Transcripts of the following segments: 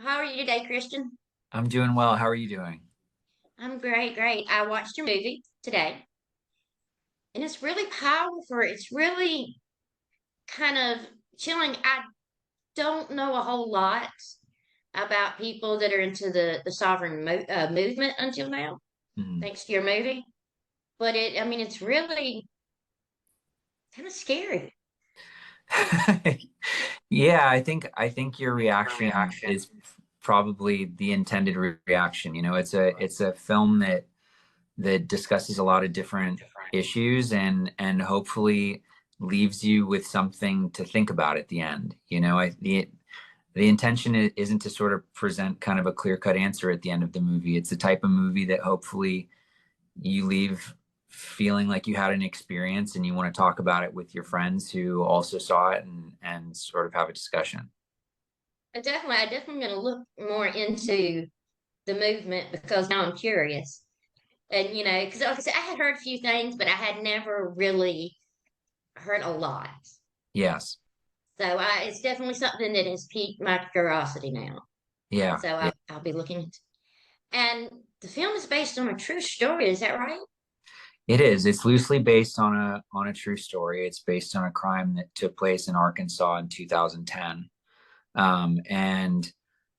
How are you today, Christian? I'm doing well. How are you doing? I'm great, great. I watched your movie today, and it's really powerful. It's really kind of chilling. I don't know a whole lot about people that are into the sovereign movement until now, Mhm. thanks to your movie. But I mean, it's really kind of scary. Yeah, I think your reaction is probably the intended reaction. It's a film that discusses a lot of different issues and hopefully leaves you with something to think about at the end. The intention isn't to sort of present kind of a clear-cut answer at the end of the movie. It's the type of movie that hopefully you leave feeling like you had an experience and you want to talk about it with your friends who also saw it and sort of have a discussion. I definitely going to look more into the movement because now I'm curious. And, because like I said, I had heard a few things, but I had never really heard a lot. Yes. So it's definitely something that has piqued my curiosity now. Yeah. So Yeah. I'll be looking into. And the film is based on a true story. Is that right? It is. It's loosely based on a true story. It's based on a crime that took place in Arkansas in 2010. And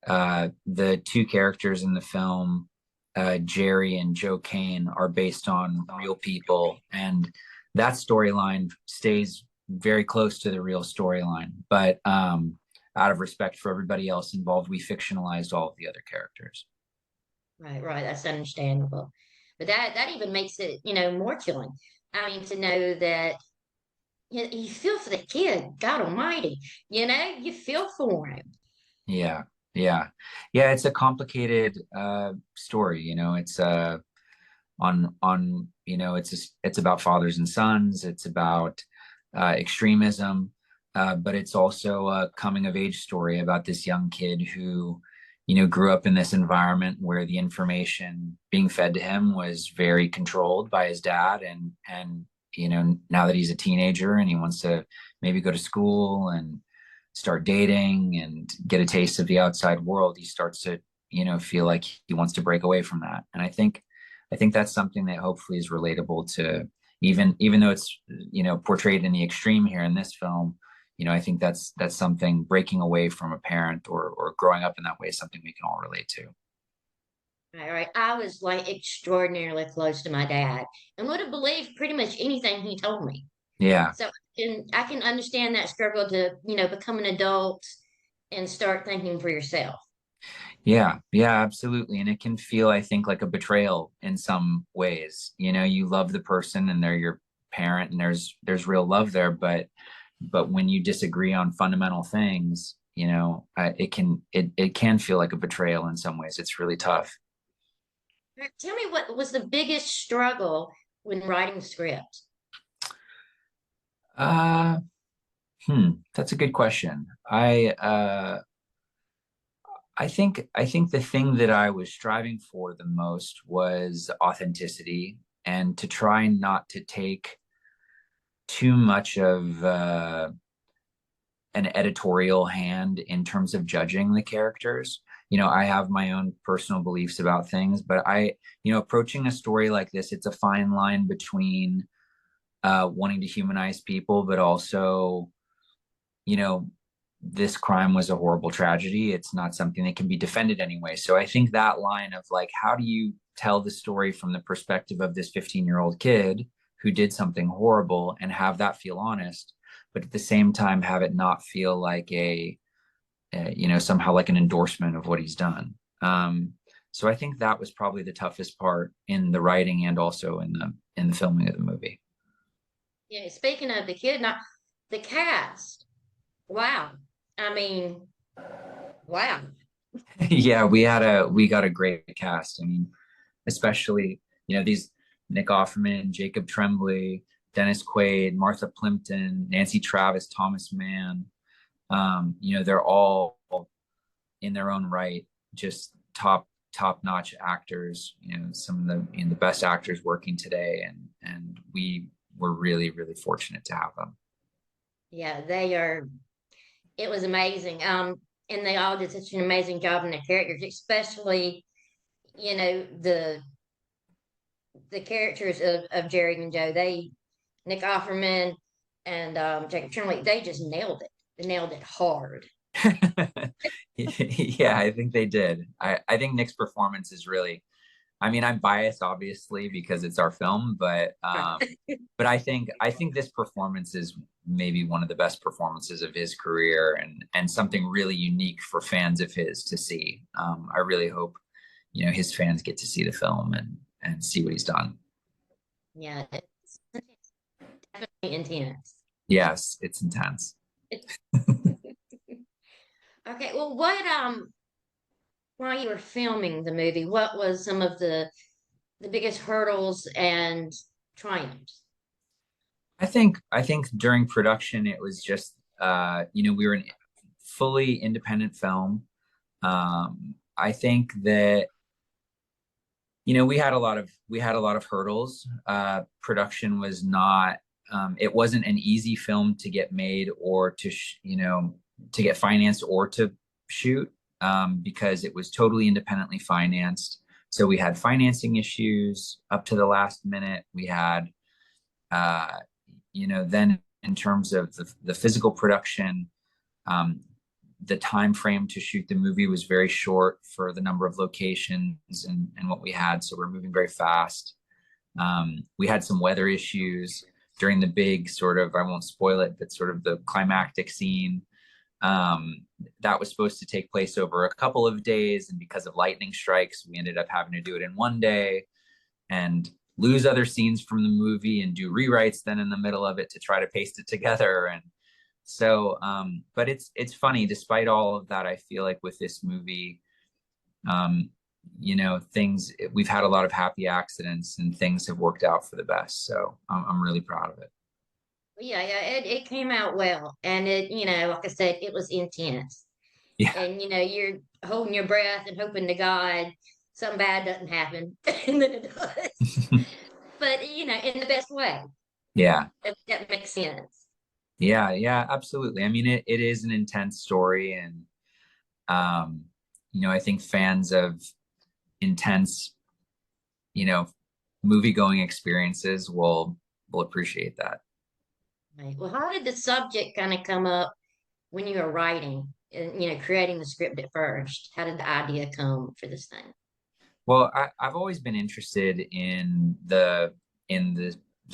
the two characters in the film, Jerry and Joe Kane, are based on real people, and that storyline stays very close to the real storyline. But out of respect for everybody else involved, we fictionalized all of the other characters. Right, right. That's understandable. But that even makes it, more chilling. I mean, to know that you feel for the kid, God Almighty. You feel for him. Yeah, yeah, yeah. It's a complicated story. It's about fathers and sons. It's about extremism, but it's also a coming of age story about this young kid who, grew up in this environment where the information being fed to him was very controlled by his dad, and now that he's a teenager and he wants to maybe go to school and start dating and get a taste of the outside world, he starts to, feel like he wants to break away from that. And I think that's something that hopefully is relatable to, even though it's portrayed in the extreme here in this film. I think that's something, breaking away from a parent or growing up in that way is something we can all relate to. Right, right. I was like extraordinarily close to my dad and would have believed pretty much anything he told me. Yeah. So I can understand that struggle to, become an adult and start thinking for yourself. Yeah, yeah, absolutely. And it can feel, I think, like a betrayal in some ways. You love the person and they're your parent and there's real love there, but when you disagree on fundamental things, it can feel like a betrayal in some ways. It's really tough. Tell me what was the biggest struggle when writing the script? Uh, that's a good question. I think the thing that I was striving for the most was authenticity, and to try not to take too much of an editorial hand in terms of judging the characters. I have my own personal beliefs about things, but approaching a story like this, it's a fine line between wanting to humanize people, but also, you know, this crime was a horrible tragedy. It's not something that can be defended anyway. So I think that line of like, how do you tell the story from the perspective of this 15-year-old kid who did something horrible and have that feel honest, but at the same time have it not feel like somehow like an endorsement of what he's done. So I think that was probably the toughest part in the writing and also in the filming of the movie. Yeah, speaking of the kid, not the cast. Wow. I mean, wow. Yeah, we got a great cast. I mean, especially these Nick Offerman, Jacob Tremblay, Dennis Quaid, Martha Plimpton, Nancy Travis, Thomas Mann. They're all in their own right just top notch actors. Some of the best actors working today, and we were really really fortunate to have them. Yeah, they are. It was amazing. and they all did such an amazing job in their characters, especially the characters of Jerry and Joe. Nick Offerman and Jacob Tremblay, they just nailed it. They nailed it hard. Yeah, I think they did. I think Nick's performance is really, I mean, I'm biased obviously because it's our film, but I think this performance is maybe one of the best performances of his career, and something really unique for fans of his to see. I really hope, his fans get to see the film and see what he's done. Yeah, it's definitely intense. Yes, it's intense. Okay, well, what while you were filming the movie, what was some of the biggest hurdles and triumphs? I think during production it was just we were a fully independent film. I think that we had a lot of hurdles. Production was not it wasn't an easy film to get made or to get financed or to shoot, because it was totally independently financed. So we had financing issues up to the last minute. We had uh, then in terms of the physical production, um, the time frame to shoot the movie was very short for the number of locations and what we had. So we're moving very fast. We had some weather issues during the big sort of, I won't spoil it, but sort of the climactic scene. That was supposed to take place over a couple of days. And because of lightning strikes, we ended up having to do it in one day and lose other scenes from the movie and do rewrites then in the middle of it to try to paste it together. And so, but it's funny, despite all of that, I feel like with this movie, um, we've had a lot of happy accidents and things have worked out for the best. So I'm really proud of it. Yeah, yeah, it came out well, and like I said, it was intense, Yeah. and you're holding your breath and hoping to God something bad doesn't happen, and then it does. But in the best way. Yeah. That makes sense. Yeah. Yeah, absolutely. I mean, it is an intense story, and um, I think fans of intense, you know, movie going experiences will appreciate that. Right. Well, how did the subject kind of come up when you were writing and creating the script at first? How did the idea come for this thing? Well, I've always been interested in the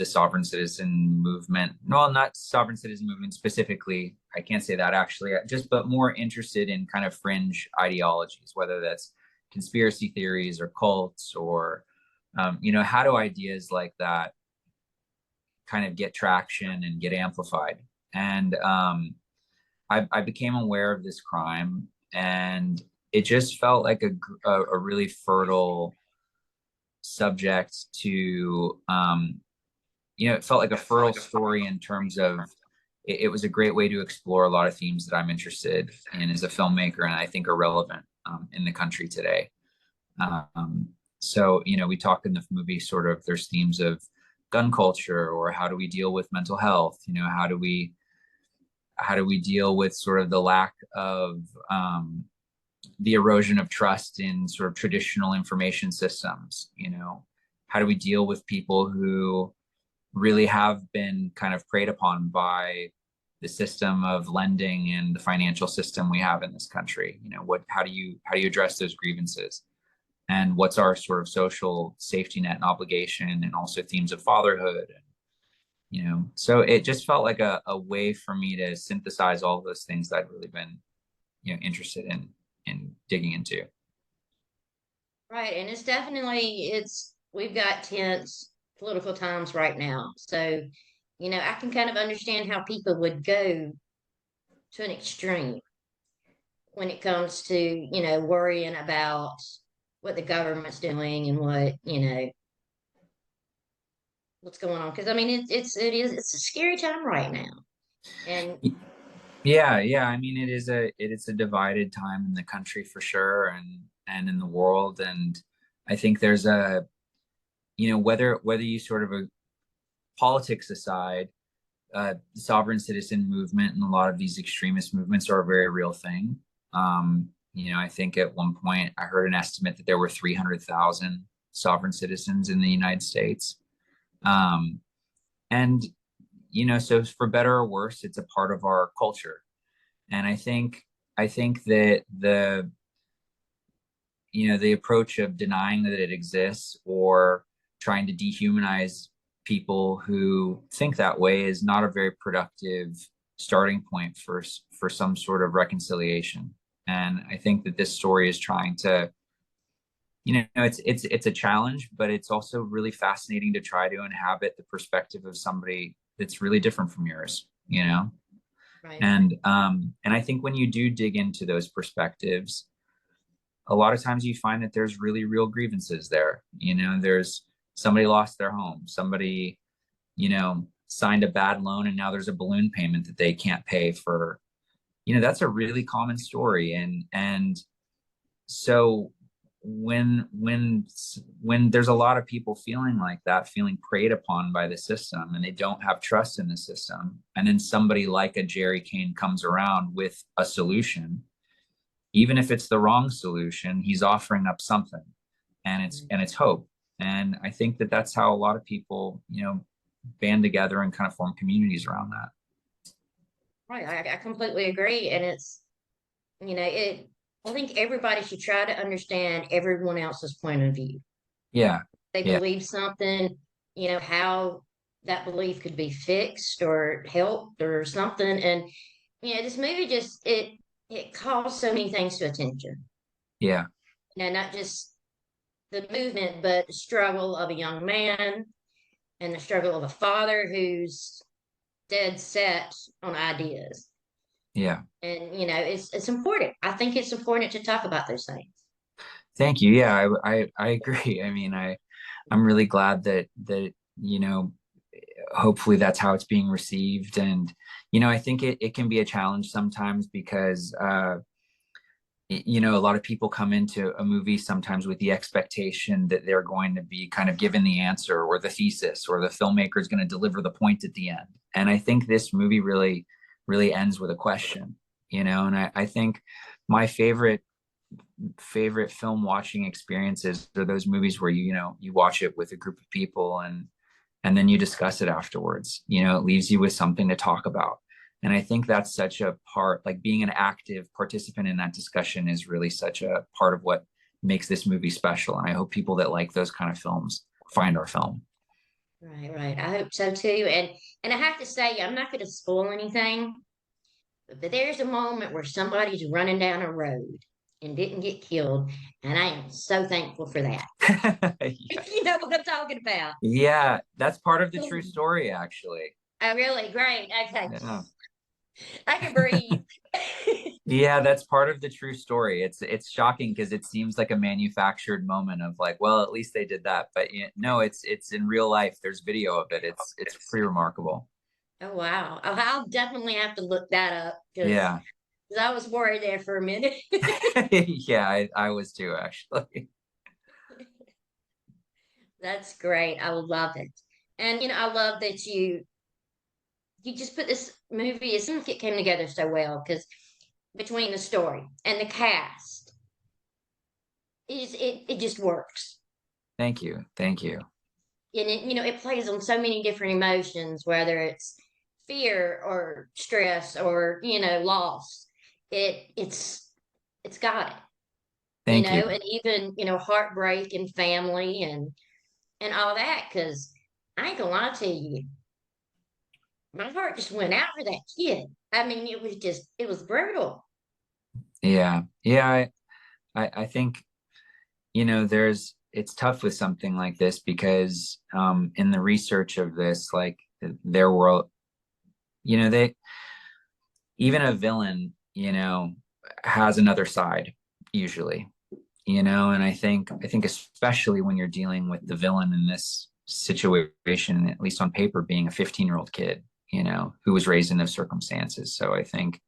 sovereign citizen movement. Well, not sovereign citizen movement specifically. I can't say that actually. Just but more interested in kind of fringe ideologies, whether that's conspiracy theories or cults or how do ideas like that kind of get traction and get amplified? And I became aware of this crime, and it just felt like a really fertile subject to it felt like a fertile story in terms of it was a great way to explore a lot of themes that I'm interested in as a filmmaker and I think are relevant in the country today. um, so we talk in the movie sort of there's themes of gun culture, or how do we deal with mental health, how do we deal with sort of the lack of the erosion of trust in sort of traditional information systems. How do we deal with people who really have been kind of preyed upon by the system of lending and the financial system we have in this country? How do you address those grievances, and what's our sort of social safety net and obligation, and also themes of fatherhood. So it just felt like a way for me to synthesize all of those things that I've really been interested in digging into. Right, and it's we've got tense political times right now. So, I can kind of understand how people would go to an extreme when it comes to, worrying about what the government's doing and what's going on. Because I mean, it's a scary time right now. And Yeah, yeah. I mean, it is a divided time in the country for sure, and in the world. And I think there's whether you sort of politics aside, the sovereign citizen movement and a lot of these extremist movements are a very real thing. I think at one point I heard an estimate that there were 300,000 sovereign citizens in the United States. Um, and, so for better or worse, it's a part of our culture. And I think that the approach of denying that it exists or trying to dehumanize people who think that way is not a very productive starting point for some sort of reconciliation. And I think that this story is trying to, it's a challenge, but it's also really fascinating to try to inhabit the perspective of somebody that's really different from yours, Right. and I think when you do dig into those perspectives, a lot of times you find that there's really real grievances there. There's somebody lost their home, somebody, signed a bad loan, and now there's a balloon payment that they can't pay for. That's a really common story. And so when there's a lot of people feeling like that, feeling preyed upon by the system, and they don't have trust in the system, and then somebody like a Jerry Kane comes around with a solution, even if it's the wrong solution, he's offering up something, and it's hope. And I think that that's how a lot of people, band together and kind of form communities around that. Right. I completely agree. And it, I think everybody should try to understand everyone else's point of view. Yeah, They yeah, believe something, how that belief could be fixed or helped or something. And, this movie it calls so many things to attention. yeah, Not just the movement, but the struggle of a young man and the struggle of a father who's dead set on ideas. yeah. And it's important. I think it's important to talk about those things. Thank you. Yeah, I agree. I mean, I'm really glad that hopefully that's how it's being received. And I think it can be a challenge sometimes because a lot of people come into a movie sometimes with the expectation that they're going to be kind of given the answer or the thesis, or the filmmaker is going to deliver the point at the end. And I think this movie really, really ends with a question, and I think my favorite film watching experiences are those movies where you watch it with a group of people, and then you discuss it afterwards. It leaves you with something to talk about. And I think that's such a part, like being an active participant in that discussion is really such a part of what makes this movie special. And I hope people that like those kind of films find our film. Right, right. I hope so too. And I have to say, I'm not going to spoil anything, but there's a moment where somebody's running down a road and didn't get killed, and I am so thankful for that. Yeah. You know what I'm talking about. Yeah, that's part of the true story, actually. Oh, really? Great. Okay. Yeah. I can breathe. Yeah, that's part of the true story. It's shocking because it seems like a manufactured moment of like, well, at least they did that. But no, it's in real life. There's video of it. It's pretty remarkable. Oh, wow. I'll definitely have to look that up because Yeah. I was worried there for a minute. Yeah, I was too, actually. That's great. I love it. And I love that you just put this movie, it seems like it came together so well because between the story and the cast, it just works. Thank you. Thank you. And it plays on so many different emotions, whether it's fear or stress or, loss. It's got it, Thank you. and even, heartbreak and family and all that, because I ain't gonna lie to you, my heart just went out for that kid. I mean, it was brutal. Yeah. Yeah, I think, it's tough with something like this because in the research of this, like there were, they even a villain, has another side usually, and I think especially when you're dealing with the villain in this situation, at least on paper, being a 15-year-old kid, who was raised in those circumstances. So I think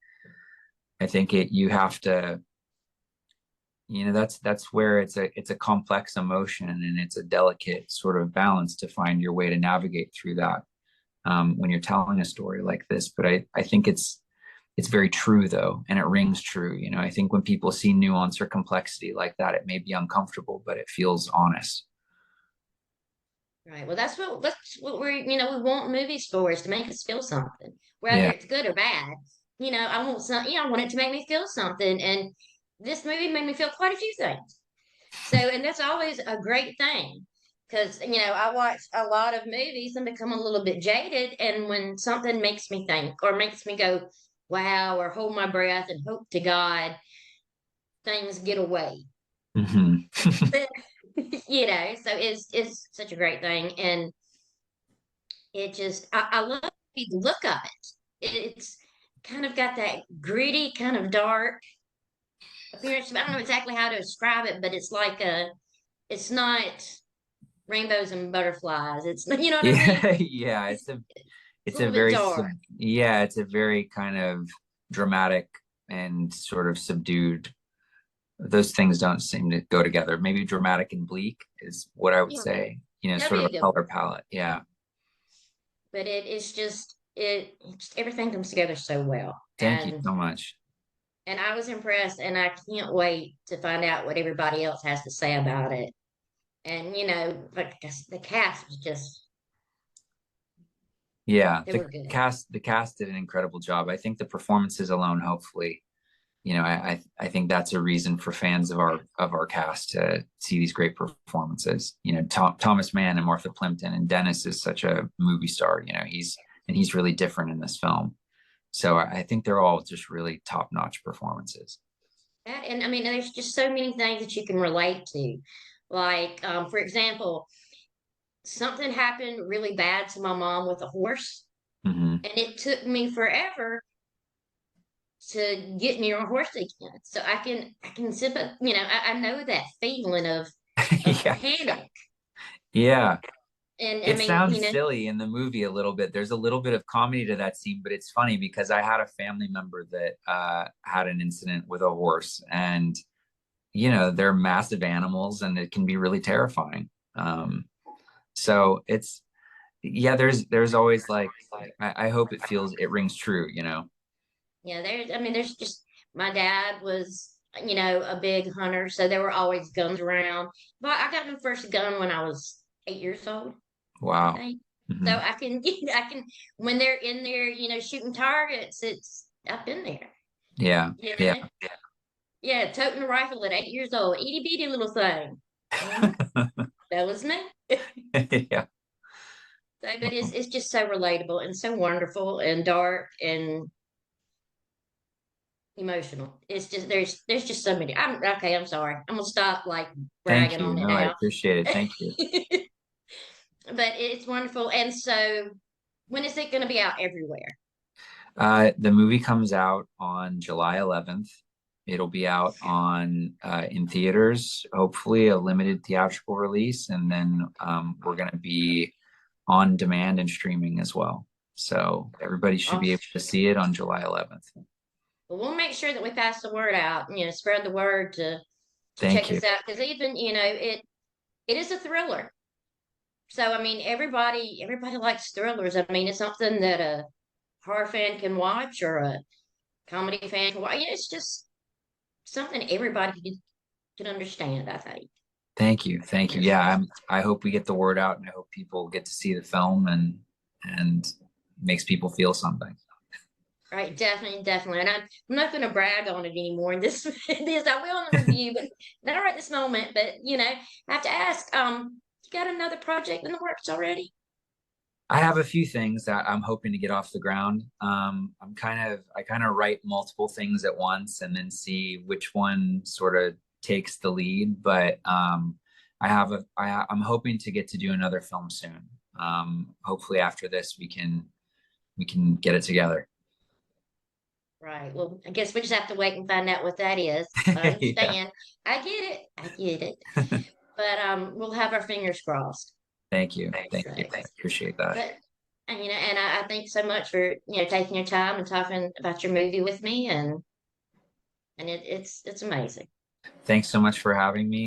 you have to, that's where it's a complex emotion, and it's a delicate sort of balance to find your way to navigate through that when you're telling a story like this. But I think it's very true though, and it rings true. You know, I think when people see nuance or complexity like that, it may be uncomfortable, but it feels honest. Right. Well, that's what we're we want movies for, is to make us feel something, whether Yeah. it's good or bad. I want some. I want it to make me feel something, and this movie made me feel quite a few things. So, and that's always a great thing, because I watch a lot of movies and become a little bit jaded, and when something makes me think or makes me go, "Wow," or hold my breath and hope to God things get away. Hmm. So it's such a great thing, and I love the look of it. It's kind of got that gritty, kind of dark appearance. I don't know exactly how to describe it, but it's not rainbows and butterflies. It's you know what I mean? Yeah, yeah. It's a It's a little bit very dark. yeah, it's a very kind of dramatic and sort of subdued. Those things don't seem to go together. Maybe dramatic and bleak is what I would Yeah, say. You know, that'd sort be of a a good one. color palette. Yeah. But everything comes together so well, Thank you so much. and I was impressed, and I can't wait to find out what everybody else has to say about it. And like the cast was just Yeah, they were good. the cast did an incredible job. I think the performances alone, hopefully, you know, I think that's a reason for fans of our cast to see these great performances. You know, Thomas Mann and Martha Plimpton, and Dennis is such a movie star. You know, he's really different in this film. So I think they're all just really top notch performances. And I mean, there's just so many things that you can relate to. Like, for example, something happened really bad to my mom with a horse, Hmm. and it took me forever to get near a horse again. So I can I know that feeling of Yeah, panic. yeah. And I It mean, sounds silly in the movie a little bit. There's a little bit of comedy to that scene, but it's funny because I had a family member that had an incident with a horse, and you know they're massive animals, and it can be really terrifying. Um, so it's yeah, there's always like I hope it rings true. You know. there's just my dad was, a big hunter, so there were always guns around. But I got my first gun when I was 8 years old, I Wow. think. So Hmm. I can when they're in there, shooting targets, I've been there. Yeah. You Yeah. know? Yeah, toting a rifle at 8 years old, itty bitty little thing. hmm That was me. Yeah. But it's just so relatable and so wonderful and dark and emotional. It's just there's just so many. I'm okay. I'm sorry. I'm gonna stop like Thank bragging you. on it No, I now. appreciate it. Thank you. But it's wonderful. And so, when is it going to be out everywhere? The movie comes out on July 11th. It'll be out on in theaters, hopefully a limited theatrical release, and then we're going to be on demand and streaming as well. So everybody should be able Awesome. to see it on July 11th. But we'll make sure that we pass the word out. Spread the word to check Thank you. this out, because even it is a thriller. So I mean, everybody likes thrillers. I mean, it's something that a horror fan can watch, or a comedy fan can watch. It's just something everybody can understand, I think. Thank you. Thank you. Yeah, I hope we get the word out, and I hope people get to see the film and makes people feel something. Right, definitely, definitely. And I'm not going to brag on it anymore. And this, this I will in the review, but not right this moment. But I have to ask, you got another project in the works already? I have a few things that I'm hoping to get off the ground. I kind of write multiple things at once and then see which one sort of takes the lead. But I'm hoping to get to do another film soon. Hopefully after this we can get it together. Right. Well, I guess we just have to wait and find out what that is. I Yeah. understand. I get it. I get it. But we'll have our fingers crossed. Thank you. Thank So, you. I appreciate that. but and I thank you so much for taking your time and talking about your movie with me, and it's amazing. Thanks so much for having me.